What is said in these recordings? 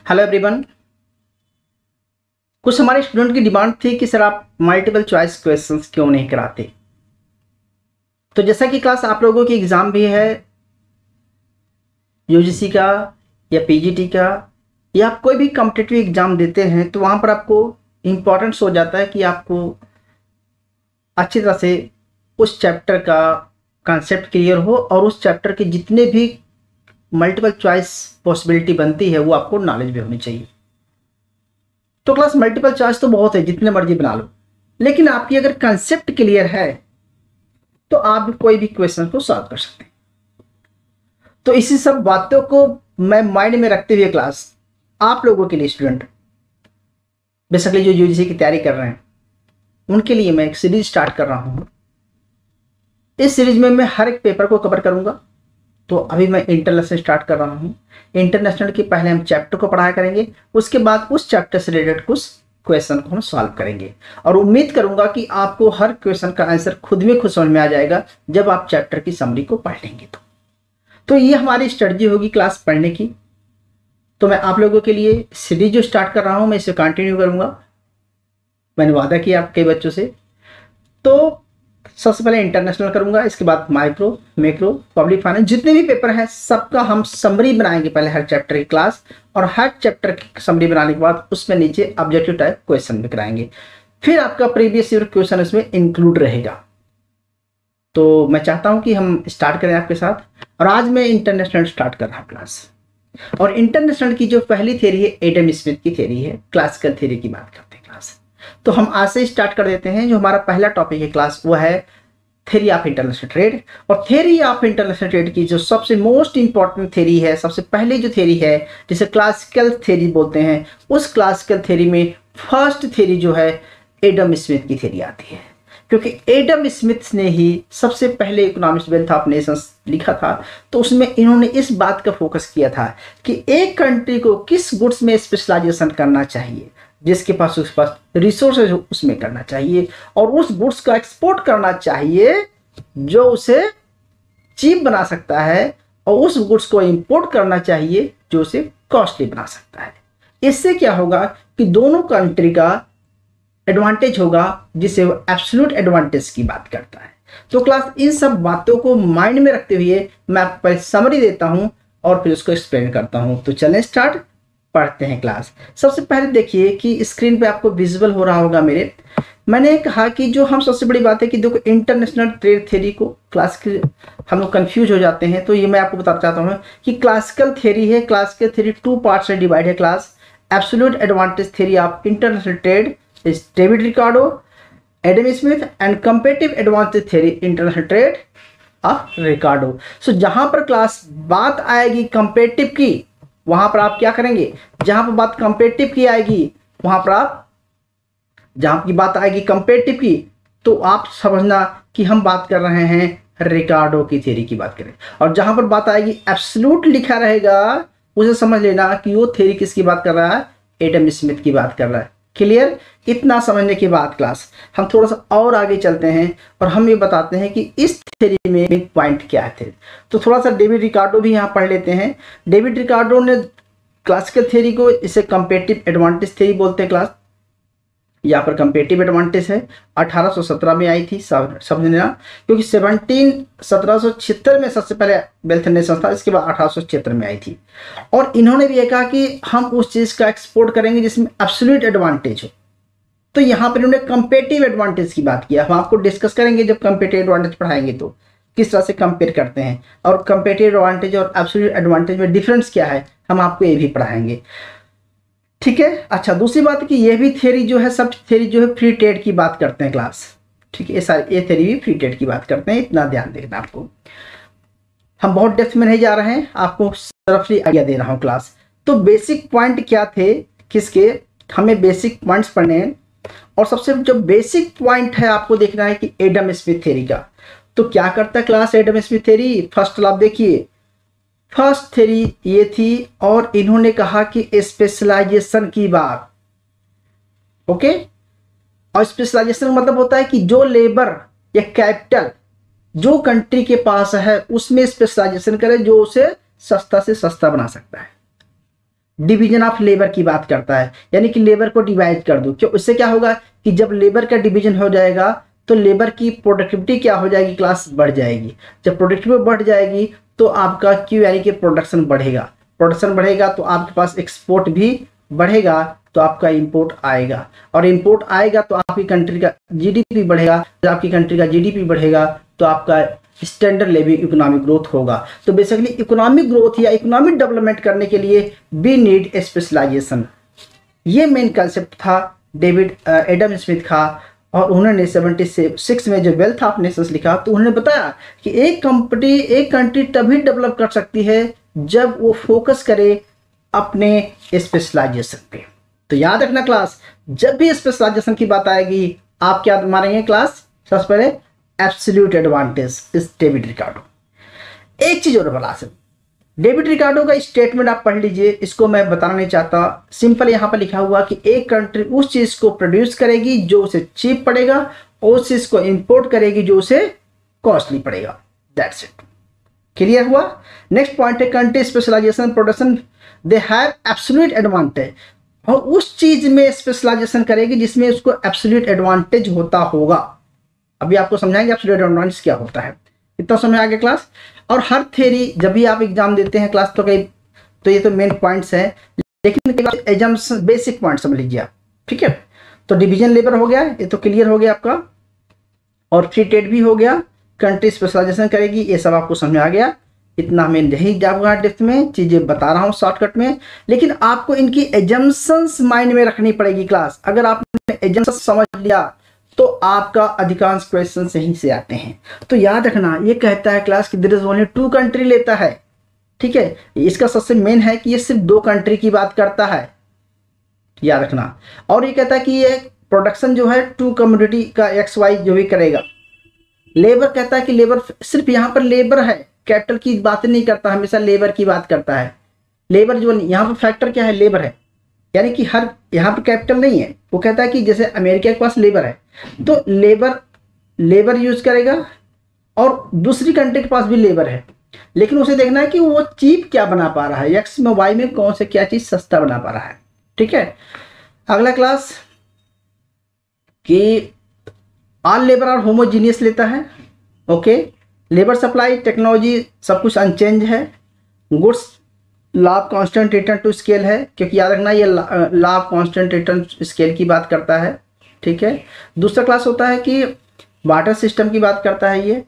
Hello everyone. कुछ हमारे student की डिमांड थी कि सर आप मल्टीपल चॉइस क्वेश्चंस क्यों नहीं कराते। तो जैसा कि क्लास आप लोगों की एग्ज़ाम भी है यूजीसी का या पीजीटी का या आप कोई भी कॉम्पिटिटिव एग्ज़ाम देते हैं तो वहाँ पर आपको इम्पोर्टेंस हो जाता है कि आपको अच्छी तरह से उस चैप्टर का कॉन्सेप्ट क्लियर हो और उस चैप्टर के जितने भी मल्टीपल चॉइस पॉसिबिलिटी बनती है वो आपको नॉलेज भी होनी चाहिए। तो क्लास मल्टीपल चॉइस तो बहुत है, जितने मर्जी बना लो, लेकिन आपकी अगर कंसेप्ट क्लियर है तो आप भी कोई भी क्वेश्चन को सॉल्व कर सकते हैं। तो इसी सब बातों को मैं माइंड में रखते हुए क्लास आप लोगों के लिए, स्टूडेंट बेसिकली जो यूजीसी की तैयारी कर रहे हैं उनके लिए मैं एक सीरीज स्टार्ट कर रहा हूँ। इस सीरीज में मैं हर एक पेपर को कवर करूँगा। तो अभी मैं इंटरनेशनल स्टार्ट कर रहा हूँ। इंटरनेशनल के पहले हम चैप्टर को पढ़ाया करेंगे, उसके बाद उस चैप्टर से रिलेटेड कुछ क्वेश्चन को हम सॉल्व करेंगे और उम्मीद करूंगा कि आपको हर क्वेश्चन का आंसर खुद में खुद समझ में आ जाएगा जब आप चैप्टर की समरी को पढ़ लेंगे। तो ये हमारी स्ट्रेटजी होगी क्लास पढ़ने की। तो मैं आप लोगों के लिए सीरीज जो स्टार्ट कर रहा हूँ मैं इसे कंटिन्यू करूँगा। मैंने वादा किया आपके बच्चों से। तो सबसे पहले इंटरनेशनल करूंगा, इसके बाद माइक्रो, मैक्रो, पब्लिक फाइनेंस, जितने भी पेपर हैं सबका हम समरी बनाएंगे पहले हर चैप्टर की क्लास, और हर चैप्टर की समरी बनाने के बाद उसमें नीचे ऑब्जेक्टिव टाइप क्वेश्चन भी कराएंगे। फिर आपका प्रीवियस ईयर क्वेश्चन इसमें इंक्लूड रहेगा। तो मैं चाहता हूं कि हम स्टार्ट करें आपके साथ, और आज मैं इंटरनेशनल स्टार्ट कर रहा हूँ क्लास। और इंटरनेशनल की जो पहली थ्योरी है एडम स्मिथ की थ्योरी है, क्लासिकल थ्योरी की बात करते हैं क्लास। तो हम आज से स्टार्ट कर देते हैं। जो हमारा पहला टॉपिक है क्लास वो है थ्योरी ऑफ इंटरनेशनल ट्रेड। और थ्योरी ऑफ इंटरनेशनल ट्रेड की जो सबसे मोस्ट इंपॉर्टेंट थ्योरी है, सबसे पहले जो थ्योरी है जिसे क्लासिकल थ्योरी बोलते हैं, उस क्लासिकल थ्योरी में फर्स्ट थ्योरी जो है एडम स्मिथ की थ्योरी आती है। क्योंकि एडम स्मिथ ने ही सबसे पहले इकोनॉमिक्स वेल्थ ऑफ नेशंस लिखा था। तो उसमें इन्होंने इस बात का फोकस किया था कि एक कंट्री को किस गुड्स में स्पेशलाइजेशन करना चाहिए, जिसके पास उसके पास रिसोर्सेज उसमें करना चाहिए, और उस गुड्स का एक्सपोर्ट करना चाहिए जो उसे चीप बना सकता है, और उस गुड्स को इंपोर्ट करना चाहिए जो उसे कॉस्टली बना सकता है। इससे क्या होगा कि दोनों कंट्री का एडवांटेज होगा, जिसे वो एब्सोल्यूट एडवांटेज की बात करता है। तो क्लास इन सब बातों को माइंड में रखते हुए मैं आपको पहले समरी देता हूं और फिर उसको एक्सप्लेन करता हूं। तो चलें स्टार्ट पढ़ते हैं क्लास। सबसे पहले देखिए कि स्क्रीन पे आपको विजुअल हो रहा होगा मेरे। मैंने कहा कि जो हम सबसे बड़ी बात है कि देखो इंटरनेशनल ट्रेड थ्योरी को क्लास के हम लोग कंफ्यूज हो जाते हैं। तो ये मैं आपको बताना चाहता हूँ कि क्लासिकल थ्योरी है, क्लासिकल थ्योरी 2 पार्ट्स में डिवाइड है class. Absolute advantage theory of international trade is David Ricardo, Adam Smith, and competitive advantage theory international trade of Ricardo. So जहां पर क्लास बात आएगी कंपेटिटिव की, वहां पर आप क्या करेंगे, जहां पर बात कंपेटिटिव की आएगी वहां पर आप, जहां की बात आएगी कंपेटिटिव की, तो आप समझना कि हम बात कर रहे हैं रिकार्डो की थ्योरी की बात करें। और जहां पर बात आएगी एब्सोल्यूट लिखा रहेगा, उसे समझ लेना कि वो थ्योरी किसकी बात कर रहा है, एडम स्मिथ की बात कर रहा है। क्लियर? इतना समझने के बाद क्लास हम थोड़ा सा और आगे चलते हैं और हम ये बताते हैं कि इस थ्योरी में बिग पॉइंट क्या थे। तो थोड़ा सा डेविड रिकार्डो भी यहाँ पढ़ लेते हैं। डेविड रिकार्डो ने क्लासिकल थ्योरी को, इसे कंपेटिटिव एडवांटेज थ्योरी बोलते हैं क्लास। यहाँ पर कंपेटिटिव एडवांटेज है, 1817 में आई थी, समझना, क्योंकि 1776 में सबसे पहले वेल्थ नेशन था, इसके बाद 1876 में आई थी। और इन्होंने भी ये कहा कि हम उस चीज़ का एक्सपोर्ट करेंगे जिसमें एब्सोल्यूट एडवांटेज हो। तो यहाँ पर इन्होंने कंपेटिटिव एडवांटेज की बात किया। हम आपको डिस्कस करेंगे जब कंपेटिटिव एडवांटेज पढ़ाएंगे तो किस तरह से कंपेयर करते हैं, और कंपेटिटिव एडवांटेज और एब्सोल्यूट एडवांटेज में डिफरेंस क्या है हम आपको ये भी पढ़ाएंगे। ठीक है। अच्छा, दूसरी बात कि ये भी थ्योरी जो है, सब थ्योरी जो है फ्री ट्रेड की बात करते हैं क्लास। ठीक है, ये थ्योरी भी फ्री ट्रेड की बात करते हैं, इतना ध्यान देना आपको। हम बहुत डेप्थ में नहीं जा रहे हैं, आपको रफली आइडिया दे रहा हूँ क्लास। तो बेसिक पॉइंट क्या थे किसके, हमें बेसिक पॉइंट्स पढ़ने हैं। और सबसे जो बेसिक पॉइंट है आपको देखना है कि एडम स्मिथ थ्योरी का। तो क्या करता है class Adam Smith theory, first आप देखिए, फर्स्ट थ्योरी ये थी, और इन्होंने कहा कि स्पेशलाइजेशन की बात। ओके, और स्पेशलाइजेशन मतलब होता है कि जो लेबर या कैपिटल जो कंट्री के पास है उसमें स्पेशलाइजेशन करे, जो उसे सस्ता से सस्ता बना सकता है। डिवीजन ऑफ लेबर की बात करता है, यानी कि लेबर को डिवाइड कर दो। क्यों? उससे क्या होगा कि जब लेबर का डिवीजन हो जाएगा तो लेबर की प्रोडक्टिविटी क्या हो जाएगी क्लास, बढ़ जाएगी। जब प्रोडक्टिविटी बढ़ जाएगी तो आपका क्यू यानी कि प्रोडक्शन बढ़ेगा। प्रोडक्शन बढ़ेगा तो आपके पास एक्सपोर्ट भी बढ़ेगा, तो आपका इंपोर्ट आएगा, और इंपोर्ट आएगा तो आपकी कंट्री का जीडीपी बढ़ेगा। जब आपकी कंट्री का जीडीपी बढ़ेगा तो आपका स्टैंडर्ड लिविंग इकोनॉमिक ग्रोथ होगा। तो बेसिकली इकोनॉमिक ग्रोथ या इकोनॉमिक डेवलपमेंट करने के लिए वी नीड ए स्पेशलाइजेशन। ये मेन कंसेप्ट था डेविड एडम स्मिथ का, और उन्होंने 76 में जो वेल्थ ऑफ नेशंस लिखा तो उन्होंने बताया कि एक कंट्री तभी डेवलप कर सकती है जब वो फोकस करे अपने स्पेशलाइजेशन पे। तो याद रखना क्लास, जब भी स्पेशलाइजेशन की बात आएगी आप क्या मारेंगे क्लास, सबसे पहले एब्सोल्यूट एडवांटेज इस डेविड रिकार्डो। एक चीज और बता सकते, डेविड रिकार्डो का स्टेटमेंट आप पढ़ लीजिए, इसको मैं बताना नहीं चाहता। सिंपल यहाँ पर लिखा हुआ कि एक कंट्री उस चीज को प्रोड्यूस करेगी जो उसे चीप पड़ेगा, और उस चीज को इंपोर्ट करेगी जो उसे कॉस्टली पड़ेगा। That's it. क्लियर हुआ? नेक्स्ट पॉइंट है country specialization production they have absolute advantage, और उस चीज में स्पेशलाइजेशन करेगी जिसमें उसको एब्सोल्यूट एडवांटेज होता होगा। अभी आपको समझाएंगे एब्सोल्यूट एडवांटेज क्या होता है। इतना समझ आ गया क्लास? और हर थ्योरी जब भी आप एग्जाम देते हैं क्लास, तो ये तो मेन पॉइंट्स हैं, लेकिन एग्जाम्स बेसिक पॉइंट समझ लीजिए आप, ठीक है। तो डिवीजन लेबर हो गया, ये तो क्लियर हो गया आपका, और फ्री ट्रेड भी हो गया, कंट्री स्पेशलाइजेशन करेगी, ये सब आपको समझ आ गया। इतना मैं नहीं जाऊंगा डेप्थ में, चीजें बता रहा हूँ शॉर्टकट में, लेकिन आपको इनकी एजम्पशंस माइंड में रखनी पड़ेगी क्लास। अगर आपने एजम्पशंस समझ लिया तो आपका अधिकांश क्वेश्चन सही से आते हैं। तो याद रखना, ये कहता है क्लास कि देयर इज ओनली 2 कंट्री लेता है, ठीक है। इसका सबसे मेन है कि ये सिर्फ 2 कंट्री की बात करता है, याद रखना। और ये कहता है कि ये प्रोडक्शन जो है 2 कम्युनिटी का XY जो भी करेगा। लेबर कहता है कि लेबर सिर्फ यहाँ पर लेबर है, कैपिटल की बात नहीं करता, हमेशा लेबर की बात करता है। लेबर जो यहाँ पर फैक्टर क्या है, लेबर है, यानी कि हर यहाँ पर कैपिटल नहीं है। वो कहता है कि जैसे अमेरिका के पास लेबर है तो लेबर यूज करेगा, और दूसरी कंट्री के पास भी लेबर है, लेकिन उसे देखना है कि वो चीप क्या बना पा रहा है, एक्स में वाई में कौन से क्या चीज सस्ता बना पा रहा है, ठीक है। अगला क्लास कि ऑल लेबर और होमोजीनियस लेता है, ओके। लेबर सप्लाई टेक्नोलॉजी सब कुछ अनचेंज है। Goods law of constant return to scale है, क्योंकि याद रखना ये law of constant return scale की बात करता है, ठीक है। दूसरा क्लास होता है कि वाटर सिस्टम की बात करता है ये,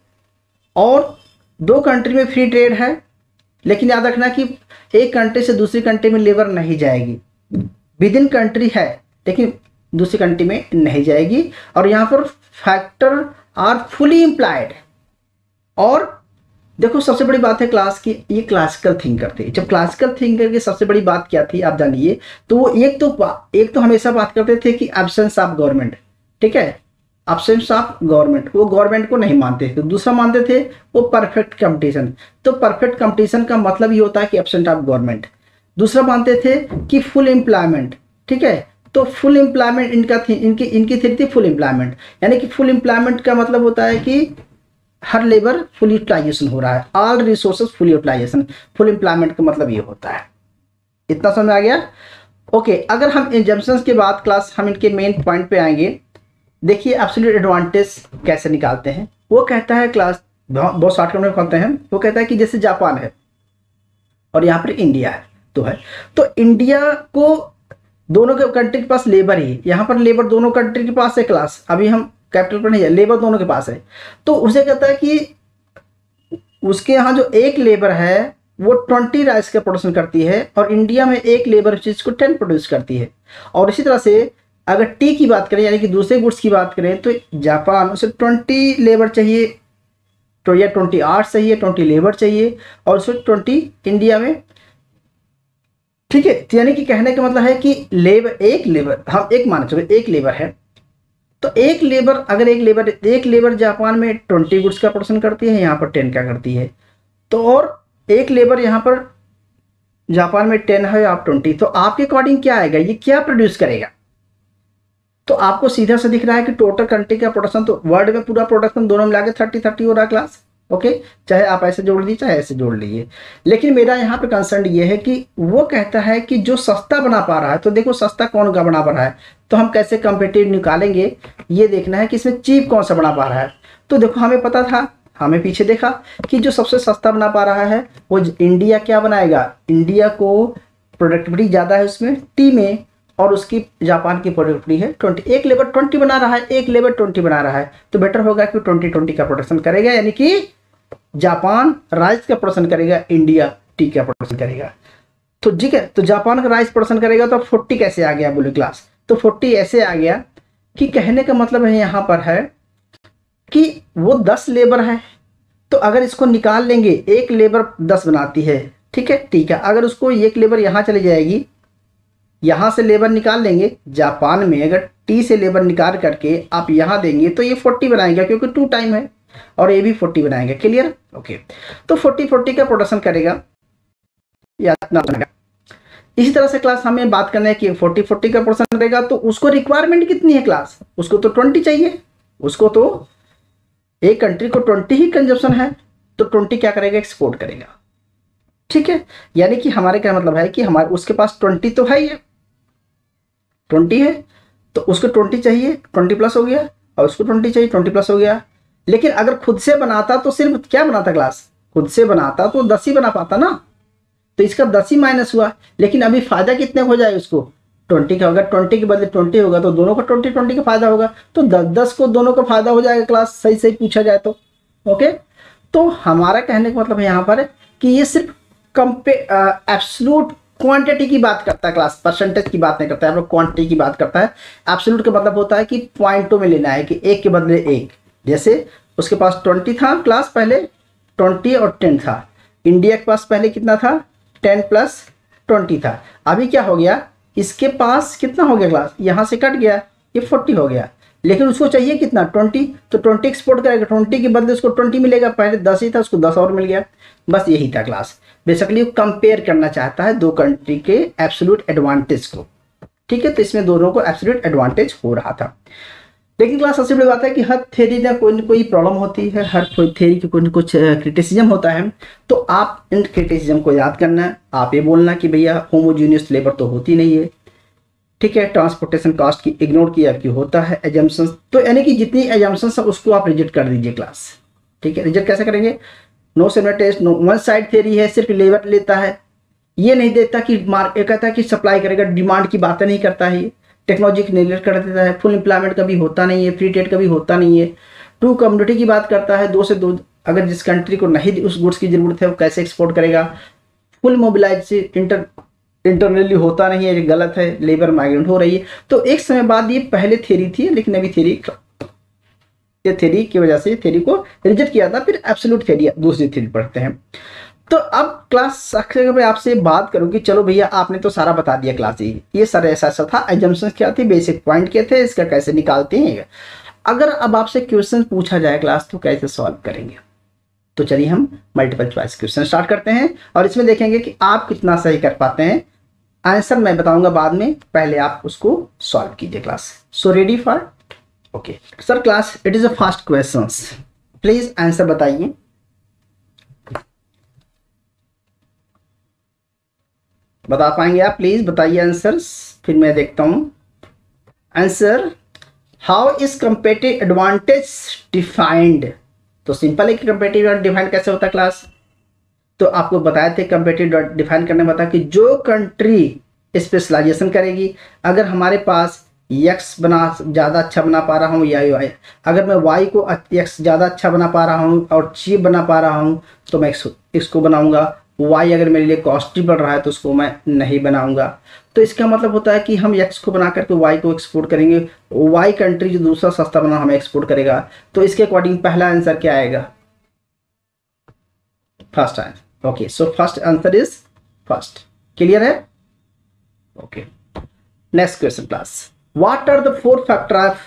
और 2 कंट्री में फ्री ट्रेड है, लेकिन याद रखना कि एक कंट्री से दूसरी कंट्री में लेबर नहीं जाएगी। विद इन कंट्री है लेकिन दूसरी कंट्री में नहीं जाएगी, और यहाँ पर फैक्टर आर फुली इम्प्लाइड। और देखो सबसे बड़ी बात है क्लास की, ये क्लासिकल थिंकर थे। जब क्लासिकल थिंकर की सबसे बड़ी बात क्या थी आप जानिए, तो वो एक तो हमेशा बात करते थे कि एब्सेंस ऑफ गवर्नमेंट, ठीक है, एब्सेंस ऑफ गवर्नमेंट, वो गवर्नमेंट को नहीं मानते थे। दूसरा मानते थे वो परफेक्ट कंपटीशन। तो परफेक्ट कंपटीशन का मतलब ये होता है कि एब्सेंट ऑफ गवर्नमेंट। दूसरा मानते थे कि फुल एम्प्लॉयमेंट, ठीक है। तो फुल एम्प्लॉयमेंट इनकी थी फुल एम्प्लॉयमेंट, यानी कि फुल एम्प्लॉयमेंट का मतलब होता है कि हर लेबर फुल यूटिलाइजेशन हो रहा है, all resources full utilization. Full employment का मतलब ये होता है। इतना समझ आ गया? ओके। अगर हम एजम्पशंस के बाद क्लास हम इनके मेन पॉइंट पे आएंगे। देखिए एब्सोल्यूट एडवांटेज कैसे निकालते हैं। वो कहता है क्लास, बहुत शॉर्टकट में कहते हैं, वो कहता है कि जैसे जापान है और यहाँ पर इंडिया है, तो इंडिया को दोनों के कंट्री के पास लेबर ही, यहाँ पर लेबर दोनों कंट्री के पास है क्लास, अभी हम कैपिटल पर नहीं है, लेबर दोनों के पास है। तो उसे कहता है कि उसके यहाँ जो एक लेबर है वो 20 राइस का प्रोडक्शन करती है, और इंडिया में एक लेबर चीज को 10 प्रोड्यूस करती है। और इसी तरह से अगर टी की बात करें यानी कि दूसरे गुड्स की बात करें, तो जापान उसे 20 लेबर चाहिए, तो या 20 आर्ट्स चाहिए, 20 लेबर चाहिए, और उसमें 20 इंडिया में, ठीक है। यानी कि कहने का मतलब है कि एक लेबर हम एक मान चलो एक लेबर है, तो एक लेबर जापान में 20 गुड्स का प्रोडक्शन करती है, यहाँ पर 10 का करती है। तो और एक लेबर यहाँ पर जापान में 10 है, आप 20, तो आपके अकॉर्डिंग क्या आएगा, ये क्या प्रोड्यूस करेगा। तो आपको सीधा से दिख रहा है कि टोटल कंट्री का प्रोडक्शन, तो वर्ल्ड में पूरा प्रोडक्शन दोनों मिला के 30-30 हो रहा है क्लास, ओके, चाहे आप ऐसे जोड़ लीजिए चाहे ऐसे जोड़ लीजिए। लेकिन मेरा यहाँ पे कंसर्न ये है कि वो कहता है कि जो सस्ता बना पा रहा है, तो देखो सस्ता कौन का बना पा रहा है, तो हम कैसे कंपेटिटिव निकालेंगे, ये देखना है कि इसमें चीप कौन सा बना पा रहा है। तो देखो हमें पता था, हमें पीछे देखा कि जो सबसे सस्ता बना पा रहा है वो इंडिया क्या बनाएगा, इंडिया को प्रोडक्टिविटी ज़्यादा है उसमें टी में, और उसकी जापान की प्रोडक्टिविटी है 20, एक लेबर 20 बना रहा है, एक लेबर 20 बना रहा है, तो बेटर होगा कि 20-20 का प्रोडक्शन करेगा, यानी कि जापान राइस का प्रोडक्शन करेगा, इंडिया टी का प्रोडक्शन करेगा। तो ठीक है, तो जापान का राइस प्रोडक्शन करेगा, तो 40 कैसे आ गया बोले क्लास, तो 40 ऐसे आ गया कि कहने का मतलब है यहाँ पर है कि वो 10 लेबर है, तो अगर इसको निकाल लेंगे, एक लेबर 10 बनाती है, ठीक है, अगर उसको एक लेबर यहाँ चली जाएगी, यहाँ से लेबर निकाल लेंगे, जापान में अगर टी से लेबर निकाल करके आप यहाँ देंगे तो ये 40 बनाएंगे, क्योंकि 2 टाइम है, और ये भी 40 बनाएंगे। Clear, okay. तो 40-40 का प्रोडक्शन करेगा या इतना बनेगा। इसी तरह से क्लास हमें बात करना है कि 40-40 का प्रोडक्शन करेगा, तो उसको रिक्वायरमेंट कितनी है क्लास, उसको तो 20 चाहिए, उसको तो एक कंट्री को 20 ही कंजप्शन है, तो 20 क्या करेगा, एक्सपोर्ट करेगा। ठीक है, यानी कि हमारे क्या मतलब है कि हमारे उसके पास 20 तो है ही है, 20 है, तो उसको 20 चाहिए, 20 प्लस हो गया, और उसको 20 चाहिए, 20 प्लस हो गया। लेकिन अगर खुद से बनाता तो सिर्फ क्या बनाता क्लास, खुद से बनाता तो 10 ही बना पाता ना, तो इसका 10 ही माइनस हुआ। लेकिन अभी फायदा कितने हो जाए उसको, 20 का, अगर 20 के बदले 20 होगा तो दोनों को 20-20 का फायदा होगा, तो 10-10 को दोनों को फायदा हो जाएगा क्लास, सही सही पूछा जाए तो। ओके, तो हमारा कहने का मतलब है यहाँ पर कि ये सिर्फ एब्सोल्यूट क्वांटिटी की बात करता है क्लास, परसेंटेज की बात नहीं करता है, हम लोग क्वांटिटी की बात करता है। एब्सोल्यूट का मतलब होता है कि पॉइंटों में लेना है, कि एक के बदले एक, जैसे उसके पास 20 था क्लास पहले, 20 और 10 था, इंडिया के पास पहले कितना था, 10 प्लस 20 था। अभी क्या हो गया, इसके पास कितना हो गया क्लास, यहाँ से कट गया, ये 40 हो गया, लेकिन उसको चाहिए कितना 20, तो 20 एक्सपोर्ट करेगा, 20 के बदले उसको 20 मिलेगा, पहले 10 ही था उसको 10 और मिल गया, बस यही था क्लास। बेसिकली वो कंपेयर करना चाहता है दो कंट्री के एब्सोल्यूट एडवांटेज को। ठीक है, तो इसमें दोनों को एब्सोल्यूट एडवांटेज हो रहा था। लेकिन क्लास सबसे बड़ी बात है कि हर थ्योरी में कोई न कोई प्रॉब्लम होती है, हर कोई थ्योरी की कोई न कुछ क्रिटिसिज्म होता है, तो आप इन क्रिटिसिज्म को याद करना है, आप ये बोलना कि भैया होमोजीनियस लेबर तो होती नहीं है, ठीक है, ट्रांसपोर्टेशन कॉस्ट की इग्नोर किया कि होता है, एजम्पशंस, तो यानी कि जितनी एजम्पशंस है उसको आप रिजेक्ट कर दीजिए क्लास। ठीक है, रिजेक्ट कैसे करेंगे, no same test, no one side theory है, सिर्फ लेबर लेता है, ये नहीं देता कि मार्केट, कहता है कि सप्लाई करेगा, डिमांड की बातें नहीं करता है, टेक्नोलॉजी की नेगलेक्ट कर देता है, फुल एम्प्लॉयमेंट कभी होता नहीं है, फ्री ट्रेड कभी होता नहीं है, टू कम्युनिटी की बात करता है, 2 से 2, अगर जिस कंट्री को नहीं उस गुड्स की जरूरत है वो कैसे एक्सपोर्ट करेगा, फुल मोबिलाइज इंटरनली होता नहीं है, ये गलत है, लेबर माइग्रेंट हो रही है। तो एक समय बाद ये पहले थ्योरी थी, लेकिन अभी थ्योरी की वजह से थ्योरी को रिजेक्ट किया था, फिर एब्सोल्यूट थ्योरी दूसरी थ्योरी पढ़ते हैं। तो अब क्लास अक्सर मैं आपसे बात करूं कि चलो भैया आपने तो सारा बता दिया क्लास, ये सारा ऐसा था, एजम्पशंस क्या थी, बेसिक पॉइंट क्या थे, इसका कैसे निकालते हैं। अगर अब आपसे क्वेश्चन पूछा जाए क्लास तो कैसे सॉल्व करेंगे, तो चलिए हम मल्टीपल चॉइस क्वेश्चन स्टार्ट करते हैं, और इसमें देखेंगे कि आप कितना सही कर पाते हैं। आंसर मैं बताऊंगा बाद में, पहले आप उसको सॉल्व कीजिए class. So ready for, okay sir class, it is a first questions, please answer बताइए। बता पाएंगे आप, प्लीज बताइए आंसर्स, फिर मैं देखता हूं answer. How is competitive advantage defined, तो सिंपल है कि कंपेटिटिव एडवांटेज डिफाइन कैसे होता है क्लास, तो आपको बताए थे कंपेटिटिव डिफाइन करने में, बता कि जो कंट्री स्पेशलाइजेशन करेगी, अगर हमारे पास एक्स ज़्यादा अच्छा बना पा रहा हूँ या वाई, अगर मैं वाई को एक्स ज़्यादा अच्छा बना पा रहा हूँ और चीप बना पा रहा हूँ तो मैं इसको बनाऊंगा, वाई अगर मेरे लिए कॉस्टली पड़ रहा है तो उसको मैं नहीं बनाऊंगा। तो इसका मतलब होता है कि हम एक्स को बना करके वाई को एक्सपोर्ट करेंगे, वाई कंट्री जो दूसरा सस्ता बना हमें एक्सपोर्ट करेगा, तो इसके अकॉर्डिंग पहला आंसर क्या आएगा, first answer. Okay, so first answer is first, clear है। Okay, next question class, what are the 4 factor of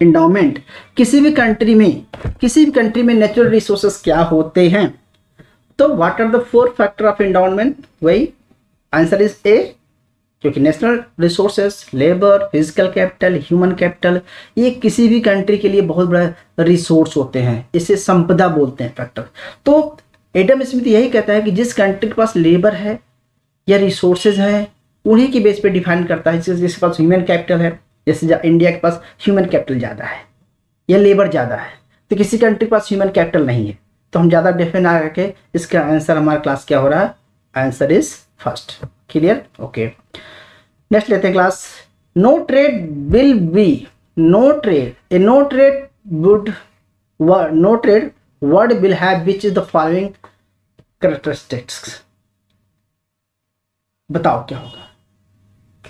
endowment, किसी भी कंट्री में नेचुरल रिसोर्सेस क्या होते हैं, तो what are the 4 factor of endowment, वही आंसर इज ए क्योंकि national resources, labour, physical capital, human capital, ये किसी भी कंट्री के लिए बहुत बड़ा रिसोर्स होते हैं, इसे संपदा बोलते हैं, फैक्टर। तो एडम स्मिथ यही कहता है कि जिस कंट्री के पास लेबर है या रिसोर्सेज हैं, उन्हीं की बेस पे डिफाइन करता है। जिसके पास ह्यूमन कैपिटल है, जैसे इंडिया के पास ह्यूमन कैपिटल ज़्यादा है या लेबर ज़्यादा है, तो किसी कंट्री के पास ह्यूमन कैपिटल नहीं है, तो हम ज़्यादा डिफाइन आ करके इसका आंसर हमारा क्लास क्या हो रहा है, answer is first. Clear? Okay, next लेते हैं class. No trade will be, no trade, a no trade would, no trade world will have which is the following characteristics. बताओ क्या होगा?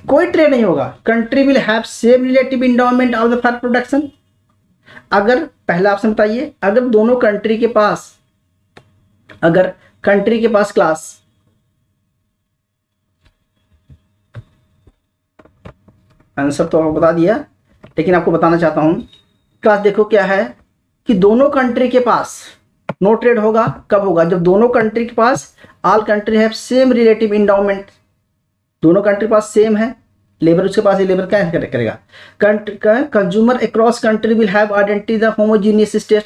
कोई ट्रेड नहीं होगा। Country will have same relative endowment of the for production. अगर पहला option बताइए, अगर दोनों कंट्री के पास, अगर कंट्री के पास क्लास आंसर तो बता दिया, लेकिन आपको बताना चाहता हूं क्लास। देखो क्या है कि दोनों कंट्री के पास नो ट्रेड होगा, कब होगा? जब दोनों कंट्री के पास, all country have same relative endowment, दोनों कंट्री के पास सेम है, लेबर उसके पास ही, लेबर क्या करेगा? Consumer across country will have identity the homogeneous state,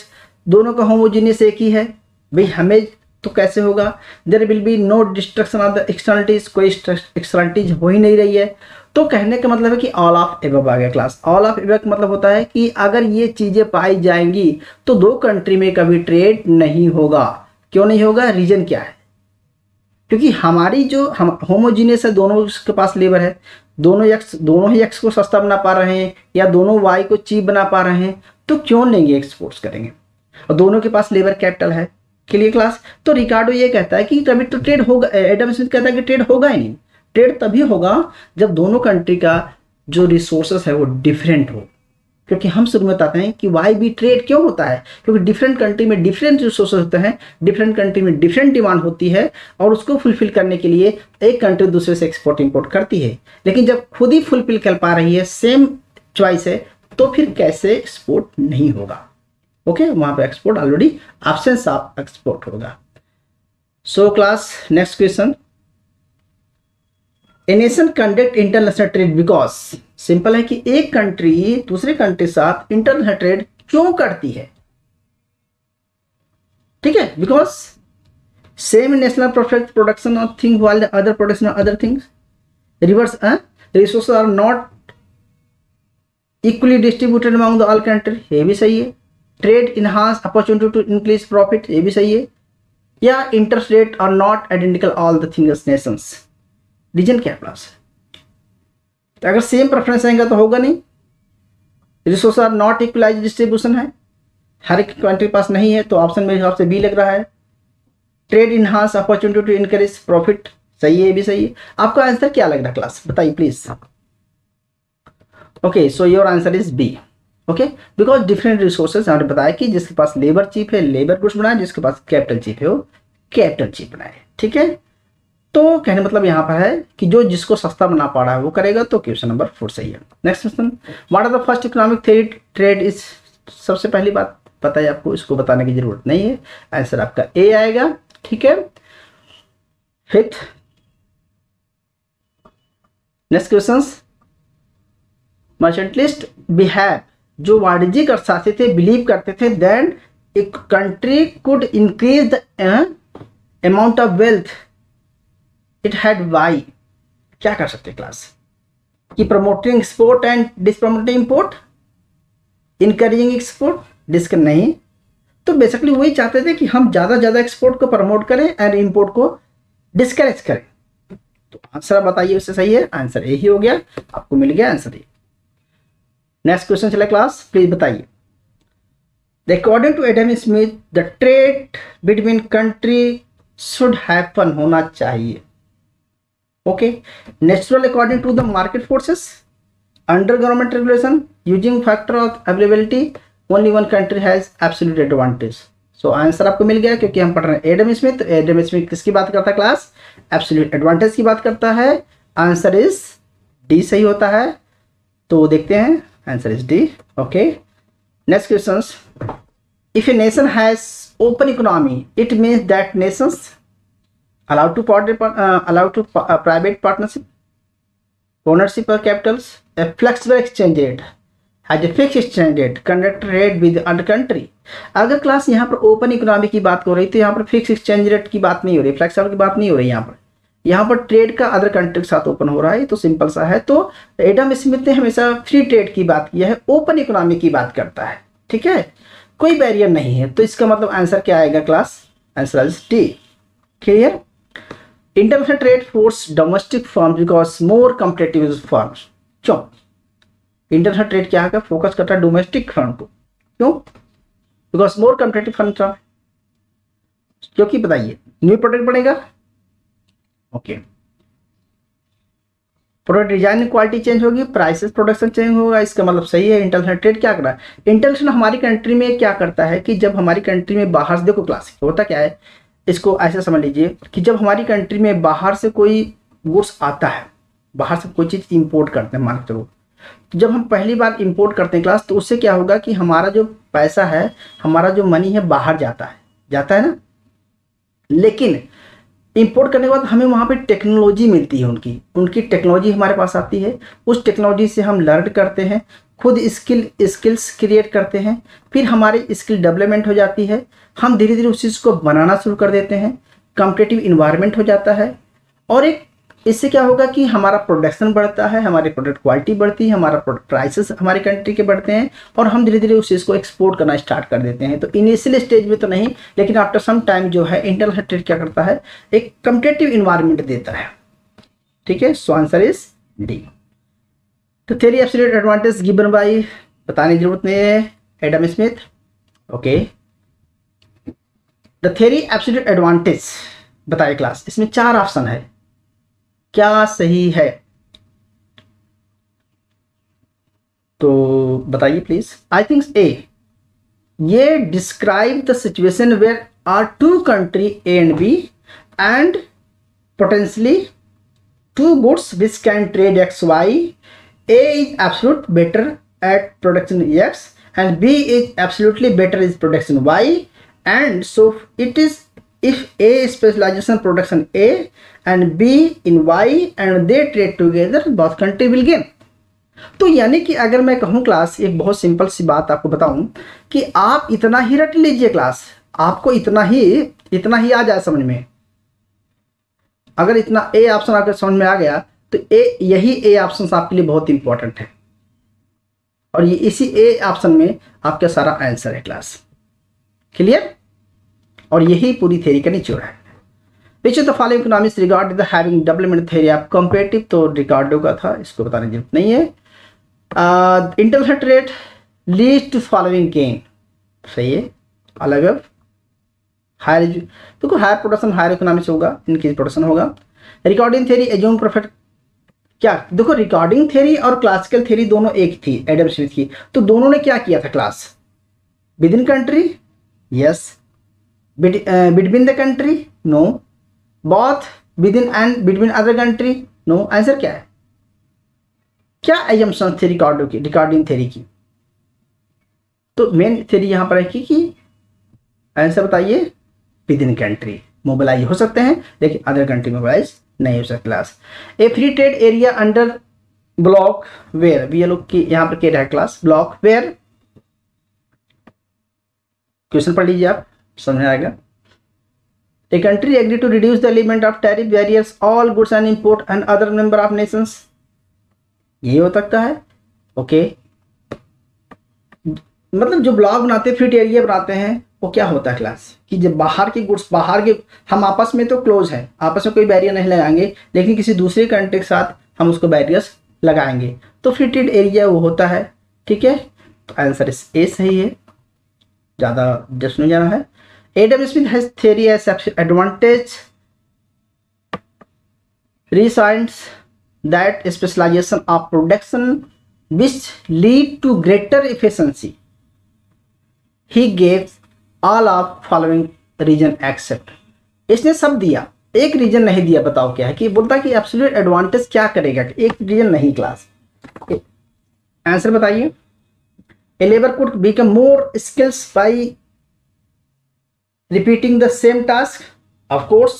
दोनों का होमोजीनियस एक ही है भाई, हमें तो कैसे होगा? There will be no destruction of the externalities, कोई एक्सटर्नलिटीज हो ही नहीं रही है। तो कहने का मतलब है कि ऑल ऑफ एबव आ गया क्लास। ऑल ऑफ एबव का मतलब होता है कि अगर ये चीज़ें पाई जाएंगी तो दो कंट्री में कभी ट्रेड नहीं होगा। क्यों नहीं होगा? रीजन क्या है? क्योंकि हमारी जो हम होमोजीनियस है, दोनों के पास लेबर है, दोनों ही एक्स को सस्ता बना पा रहे हैं या दोनों वाई को चीप बना पा रहे हैं, तो क्यों लेंगे, एक्सपोर्ट्स करेंगे। और दोनों के पास लेबर कैपिटल है। Clear class? तो रिकार्डो ये कहता है कि तभी तो ट्रेड होगा। एडम स्मिथ कहता है कि ट्रेड होगा ही नहीं। ट्रेड तभी होगा जब दोनों कंट्री का जो रिसोर्सेस है वो डिफरेंट हो। क्योंकि हम शुरू में बताते हैं कि वाई भी ट्रेड क्यों होता है, क्योंकि डिफरेंट कंट्री में डिफरेंट रिसोर्सेज होते हैं, डिफरेंट कंट्री में डिफरेंट डिमांड होती है, और उसको फुलफिल करने के लिए एक कंट्री दूसरे से एक्सपोर्ट इंपोर्ट करती है। लेकिन जब खुद ही फुलफिल कर पा रही है, सेम चॉइस है, तो फिर कैसे एक्सपोर्ट नहीं होगा? ओके, वहां पर export already absence of export होगा। So class, next question. A nation conduct international trade because, simple है कि एक कंट्री दूसरे कंट्री के साथ इंटरनेशनल ट्रेड क्यों करती है? ठीक है, because same national production of thing while other production of other things, reverse resources are not equally distributed among the all country, ये भी सही है। Trade enhance opportunity to increase profit, ये भी सही है। या interest rate are not identical all the things nations, reason क्या प्लस है? तो अगर सेम प्रेफरेंस आएगा तो होगा नहीं। Resource are not equalize distribution है, हर एक कंट्री के पास नहीं है, तो ऑप्शन मेरे हिसाब से बी लग रहा है। Trade enhance opportunity to increase profit, सही है, भी सही है। आपका आंसर क्या लग रहा है क्लास, बताइए please. Okay, so your answer is B. Okay, because different resources, हमने बताया कि जिसके पास लेबर चीप है लेबर गुड्स बनाए, जिसके पास कैपिटल चीप है वो कैपिटल चीप बनाए। ठीक है, तो कहने मतलब यहाँ पर है कि जो जिसको सस्ता बना पा रहा है वो करेगा, तो क्वेश्चन नंबर 4 सही है। Next question, what are the first economic theory trade is, सबसे पहली बात पता है आपको, इसको बताने की जरूरत नहीं है, आंसर आपका ए आएगा। ठीक है, fifth, next question, mercantilist behave, जो वाणिज्यिक अर्थशास्त्री थे, बिलीव करते थे देन एक country could increase the amount of wealth it had by, क्या कर सकते क्लास? कि promoting export and dispromoting import, encouraging export, disc नहीं। तो बेसिकली वही चाहते थे कि हम ज़्यादा एक्सपोर्ट को प्रमोट करें एंड इंपोर्ट को डिस्करेज करें। तो आंसर बताइए उससे सही है, आंसर यही हो गया, आपको मिल गया आंसर ये। नेक्स्ट क्वेश्चन चला क्लास, प्लीज बताइए। According to Adam Smith the trade between country should happen, होना चाहिए। Okay, natural according to the market forces, under government regulation, using factor of availability, only one country has absolute advantage. So answer आपको मिल गया, क्योंकि हम पढ़ रहे हैं एडम स्मिथ। एडम स्मिथ किसकी बात करता है क्लास? एब्सोल्यूट एडवांटेज की बात करता है। आंसर इज डी सही होता है। तो देखते हैं, answer is D. Okay, next question, if a nation has open economy it means that Nations allowed to private partnership, ownership of Capitals, A flexible exchange rate, has a fix exchange rate, conduct rate with other country. अगर class यहाँ पर open economy की बात हो रही तो यहाँ पर फिक्स एक्सचेंज रेट की बात नहीं हो रही, फ्लेक्सिबल की बात नहीं हो रही, यहाँ पर ट्रेड का अदर कंट्री के साथ ओपन हो रहा है, तो सिंपल सा है। तो एडम स्मिथ ने हमेशा फ्री ट्रेड की बात किया है, ओपन इकोनॉमी की बात करता है, ठीक है, कोई बैरियर नहीं है। तो इसका मतलब आंसर क्या आएगा class, answer is D. Clear. International trade force domestic firm because more competitive firms. क्यों इंटरनेशनल ट्रेड क्या है, फोकस करता है डोमेस्टिक फर्म को, क्यों, बिकॉज मोर कॉम्पिटिटिव फर्म, क्योंकि बताइए न्यू प्रोडक्ट बनेगा, okay, product design quality change होगी, प्राइसेस प्रोडक्शन चेंज होगा, इसका मतलब सही है। इंटरनेशनल ट्रेड क्या कर रहा है, इंटरनेशनल हमारी कंट्री में क्या करता है कि जब हमारी कंट्री में बाहर से, देखो क्लास होता क्या है, इसको ऐसे समझ लीजिए कि जब हमारी कंट्री में बाहर से कोई गुड्स आता है, बाहर से कोई चीज़ इंपोर्ट करते हैं, मान के चलो, तो जब हम पहली बार इंपोर्ट करते हैं क्लास, तो उससे क्या होगा कि हमारा जो पैसा है, हमारा जो मनी है बाहर जाता है ना, लेकिन इंपोर्ट करने के बाद हमें वहाँ पे टेक्नोलॉजी मिलती है, उनकी टेक्नोलॉजी हमारे पास आती है, उस टेक्नोलॉजी से हम लर्न करते हैं, खुद स्किल्स क्रिएट करते हैं, फिर हमारी स्किल डेवलपमेंट हो जाती है, हम धीरे धीरे उस चीज़ को बनाना शुरू कर देते हैं, कॉम्पिटिटिव इन्वायरमेंट हो जाता है, और एक इससे क्या होगा कि हमारा प्रोडक्शन बढ़ता है, हमारी प्रोडक्ट क्वालिटी बढ़ती है, हमारा प्रोडक्ट प्राइसेस हमारी कंट्री के बढ़ते हैं, और हम धीरे धीरे उस चीज़ को एक्सपोर्ट करना स्टार्ट कर देते हैं। तो इनिशियल स्टेज में तो नहीं, लेकिन आफ्टर सम टाइम जो है इंटरनेशनल ट्रेड क्या करता है, एक कॉम्पिटिटिव इन्वायरमेंट देता है, ठीक है। So answer is D. तो theory absolute advantage given by, बताने की जरूरत नहीं है, Adam Smith, okay. The theory absolute advantage बताइए क्लास, इसमें 4 ऑप्शन है, क्या सही है, तो बताइए प्लीज। आई थिंक ए, ये describe the situation where are 2 country A and B and potentially 2 goods which can trade X Y, A is absolute better at production X and B is absolutely better is production Y, and so it is if A specialization production A and B in Y and they trade together, both country will gain। तो यानी कि अगर मैं कहूँ class, एक बहुत simple सी बात आपको बताऊं कि आप इतना ही रट लीजिए क्लास, आपको इतना ही आ जाए समझ में, अगर इतना ए ऑप्शन आपके समझ में आ गया तो यही ए ऑप्शन आपके लिए बहुत इंपॉर्टेंट है, और ये इसी ए ऑप्शन में आपका सारा आंसर है क्लास। क्लियर। और यही पूरी थ्योरी का निचोड़ है। Which of the following economics regard the having development theory of comparative, तो रिकार्डो का था, इसको बताने की जरूरत नहीं है। International trade leads to following gain, सही है, अलग हायर, देखो हायर प्रोडक्शन हायर इकोनॉमिक्स होगा, इनकी प्रोडक्शन होगा। रिकॉर्डिंग थ्योरी एज्यूम परफेक्ट, क्या देखो रिकॉर्डिंग थ्योरी और क्लासिकल थ्योरी दोनों एक थी एडम स्मिथ की, तो दोनों ने क्या किया था class, with in country yes, between the country no, both within and between other country no। Answer क्या है, क्या assumption थी रिकॉर्डिंग थ्योरी की, तो मेन थ्योरी यहां पर है कि आंसर बताइए, विद इन कंट्री मोबिलाइज हो सकते हैं लेकिन अदर कंट्री मोबिलाइज नहीं हो सकता class. A free trade area under block where, we लोग की यहां पर कह रहा है क्लास, ब्लॉक वेयर, क्वेश्चन पढ़ लीजिए आप, समझ आएगा। A country agreed to reduce the element of tariff barriers all goods and import and other member of nations, ये हो सकता है, ओके। मतलब जो ब्लॉक बनाते हैं, फ्री एरिया बनाते हैं, वो क्या होता है क्लास कि जब बाहर की गुड्स, बाहर के, हम आपस में तो क्लोज है, आपस में कोई बैरियर नहीं लगाएंगे, लेकिन किसी दूसरे कंट्री के साथ हम उसको बैरियर्स लगाएंगे, तो फ्री ट्रेड एरिया वो होता है, ठीक है। तो आंसर ए सही है, ज़्यादा जस्ट नहीं जाना है। Adam Smith has theory as advantage reassigns that specialization of production which lead to greater efficiency. He gave all of following reason except, इसने सब दिया, एक रीजन नहीं दिया, बताओ क्या है, कि बोलता कि एब्सोल्यूट एडवांटेज क्या करेगा, एक रीजन नहीं क्लास, आंसर बताइए। A labor could become more skills by repeating the same task, of course,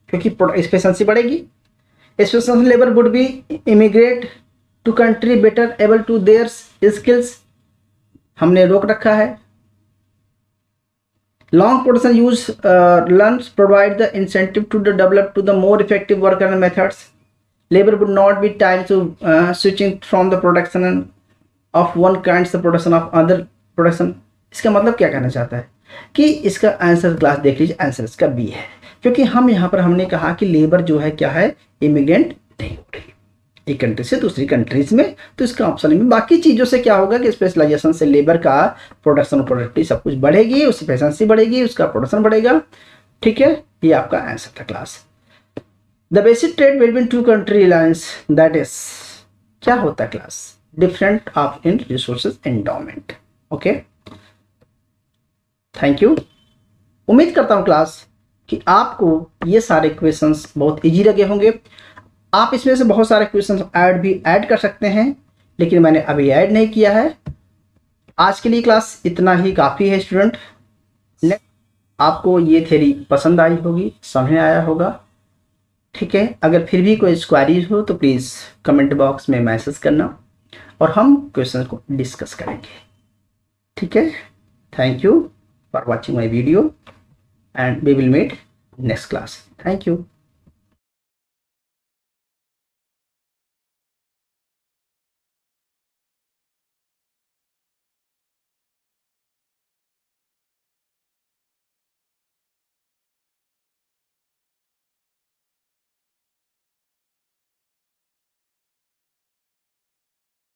क्योंकि एफिशिएंसी बढ़ेगी। Special labour would be immigrate to country better able to their skills, हमने रोक रखा है। Long production use learns provide the incentive to develop to the more effective work and methods, labour would not be time to switching from the production of one kind the production of other production. इसका मतलब क्या कहना चाहता है कि इसका answer class देख लीजिए, आंसर इसका बी है, क्योंकि हम यहाँ पर हमने कहा कि लेबर जो है क्या है, इमिग्रेंट नहीं हो रही एक कंट्री से दूसरी कंट्रीज में, तो इसका ऑप्शन में बाकी चीज़ों से क्या होगा कि स्पेशलाइजेशन से लेबर का प्रोडक्शन और प्रोडक्टिविटी सब कुछ बढ़ेगी, उसकी एफिशिएंसी बढ़ेगी, उसका प्रोडक्शन बढ़ेगा। ठीक है, ये आपका आंसर था class. The basic trade between two country lines that is, क्या होता है class, different of in resources endowment. Okay, thank you. उम्मीद करता हूँ क्लास कि आपको ये सारे क्वेश्चंस बहुत इजी लगे होंगे। आप इसमें से बहुत सारे क्वेश्चंस ऐड कर सकते हैं, लेकिन मैंने अभी ऐड नहीं किया है। आज के लिए क्लास इतना ही काफ़ी है स्टूडेंट। आपको ये थ्योरी पसंद आई होगी, समझ में आया होगा। ठीक है, अगर फिर भी कोई क्वेरीज हो तो प्लीज़ कमेंट बॉक्स में मैसेज करना और हम क्वेश्चन को डिस्कस करेंगे। ठीक है, thank you for watching my video and we will meet next class. Thank you.